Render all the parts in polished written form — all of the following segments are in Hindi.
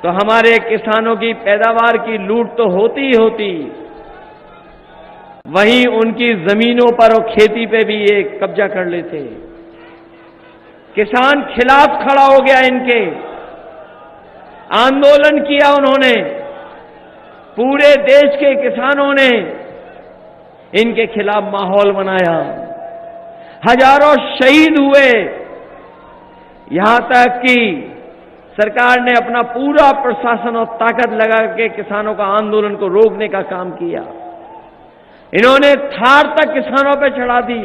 तो हमारे किसानों की पैदावार की लूट तो होती ही होती, वहीं उनकी जमीनों पर और खेती पे भी ये कब्जा कर लेते। किसान खिलाफ खड़ा हो गया, इनके आंदोलन किया उन्होंने, पूरे देश के किसानों ने इनके खिलाफ माहौल बनाया, हजारों शहीद हुए, यहां तक कि सरकार ने अपना पूरा प्रशासन और ताकत लगा के किसानों का आंदोलन को रोकने का काम किया। इन्होंने थार तक किसानों पे चढ़ा दी,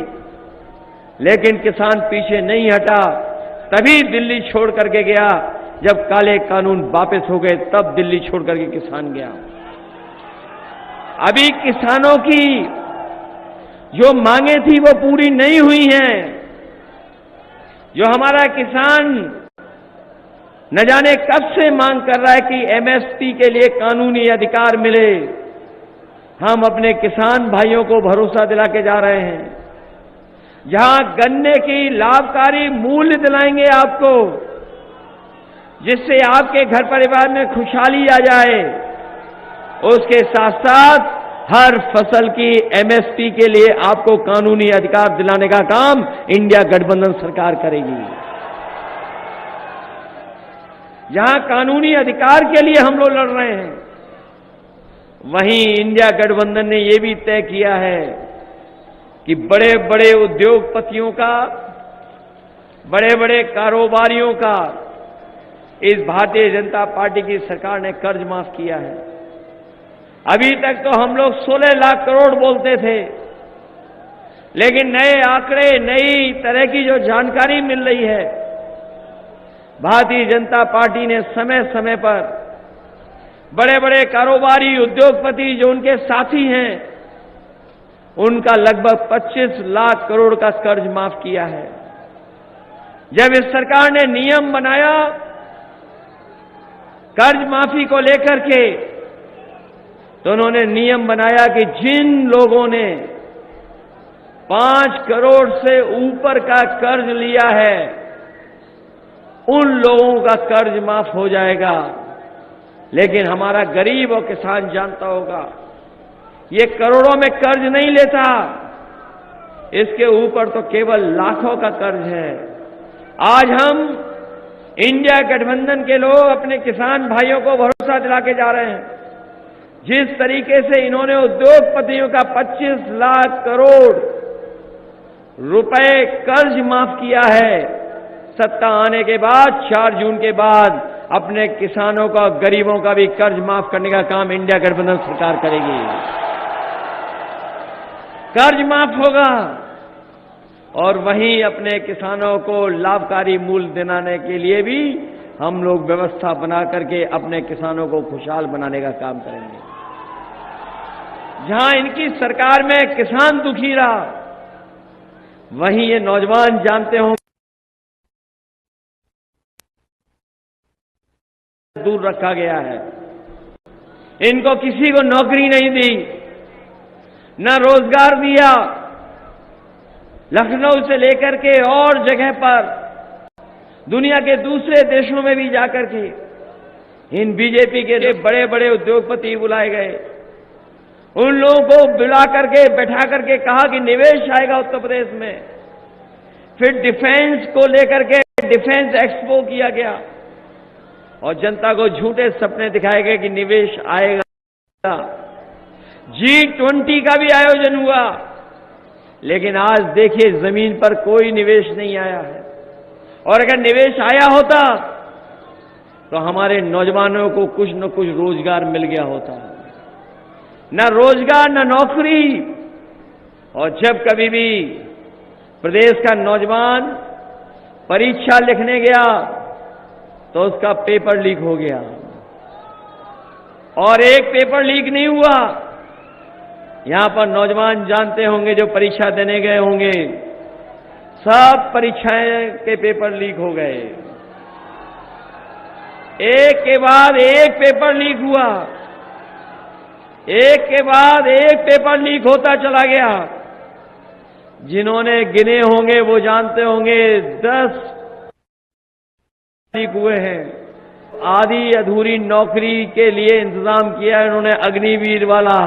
लेकिन किसान पीछे नहीं हटा। तभी दिल्ली छोड़ करके गया, जब काले कानून वापस हो गए तब दिल्ली छोड़ करके किसान गया। अभी किसानों की जो मांगे थी वो पूरी नहीं हुई हैं। जो हमारा किसान न जाने कब से मांग कर रहा है कि एमएसपी के लिए कानूनी अधिकार मिले, हम अपने किसान भाइयों को भरोसा दिला के जा रहे हैं। जहां गन्ने की लाभकारी मूल्य दिलाएंगे आपको, जिससे आपके घर परिवार में खुशहाली आ जाए, उसके साथ साथ हर फसल की एमएसपी के लिए आपको कानूनी अधिकार दिलाने का काम इंडिया गठबंधन सरकार करेगी। जहां कानूनी अधिकार के लिए हम लोग लड़ रहे हैं, वहीं इंडिया गठबंधन ने यह भी तय किया है कि बड़े बड़े उद्योगपतियों का, बड़े बड़े कारोबारियों का इस भारतीय जनता पार्टी की सरकार ने कर्ज माफ किया है। अभी तक तो हम लोग 16 लाख करोड़ बोलते थे, लेकिन नए आंकड़े, नई तरह की जो जानकारी मिल रही है, भारतीय जनता पार्टी ने समय समय पर बड़े बड़े कारोबारी, उद्योगपति जो उनके साथी हैं, उनका लगभग 25 लाख करोड़ का कर्ज माफ किया है। जब इस सरकार ने नियम बनाया कर्ज माफी को लेकर के, तो उन्होंने नियम बनाया कि जिन लोगों ने 5 करोड़ से ऊपर का कर्ज लिया है, उन लोगों का कर्ज माफ हो जाएगा। लेकिन हमारा गरीब और किसान जानता होगा, ये करोड़ों में कर्ज नहीं लेता, इसके ऊपर तो केवल लाखों का कर्ज है। आज हम इंडिया गठबंधन के लोग अपने किसान भाइयों को भरोसा दिला के जा रहे हैं। जिस तरीके से इन्होंने उद्योगपतियों का 25 लाख करोड़ रुपए कर्ज माफ किया है, सत्ता आने के बाद 4 जून के बाद अपने किसानों का, गरीबों का भी कर्ज माफ करने का काम इंडिया गठबंधन सरकार करेगी। कर्ज माफ होगा और वहीं अपने किसानों को लाभकारी मूल्य दिलाने के लिए भी हम लोग व्यवस्था बना करके अपने किसानों को खुशहाल बनाने का काम करेंगे। जहां इनकी सरकार में किसान दुखी रहा, वहीं ये नौजवान जानते हों दूर रखा गया है। इनको किसी को नौकरी नहीं दी, न रोजगार दिया। लखनऊ से लेकर के और जगह पर, दुनिया के दूसरे देशों में भी जाकर के इन बीजेपी के बड़े बड़े उद्योगपति बुलाए गए। उन लोगों को बुला करके, बैठा करके कहा कि निवेश आएगा उत्तर प्रदेश में। फिर डिफेंस को लेकर के डिफेंस एक्सपो किया गया और जनता को झूठे सपने दिखाए गए कि निवेश आएगा। G20 का भी आयोजन हुआ, लेकिन आज देखिए जमीन पर कोई निवेश नहीं आया है। और अगर निवेश आया होता तो हमारे नौजवानों को कुछ न कुछ रोजगार मिल गया होता। न रोजगार, न नौकरी। और जब कभी भी प्रदेश का नौजवान परीक्षा लिखने गया तो उसका पेपर लीक हो गया। और एक पेपर लीक नहीं हुआ, यहां पर नौजवान जानते होंगे जो परीक्षा देने गए होंगे, सब परीक्षाएं के पेपर लीक हो गए। एक के बाद एक पेपर लीक हुआ, एक के बाद एक पेपर लीक होता चला गया। जिन्होंने गिने होंगे वो जानते होंगे 10 लीक हुए हैं। आधी अधूरी नौकरी के लिए इंतजाम किया इन्होंने अग्निवीर वाला,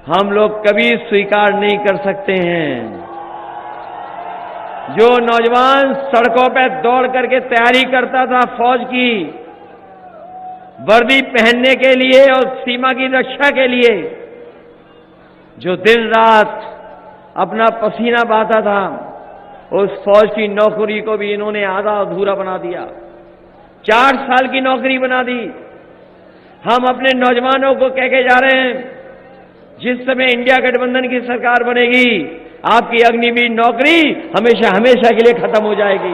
हम लोग कभी स्वीकार नहीं कर सकते हैं। जो नौजवान सड़कों पर दौड़ करके तैयारी करता था फौज की, वर्दी पहनने के लिए और सीमा की रक्षा के लिए, जो दिन रात अपना पसीना बहाता था, उस फौज की नौकरी को भी इन्होंने आधा अधूरा बना दिया, 4 साल की नौकरी बना दी। हम अपने नौजवानों को कह के जा रहे हैं, जिस समय इंडिया गठबंधन की सरकार बनेगी, आपकी अग्निवीर नौकरी हमेशा हमेशा के लिए खत्म हो जाएगी।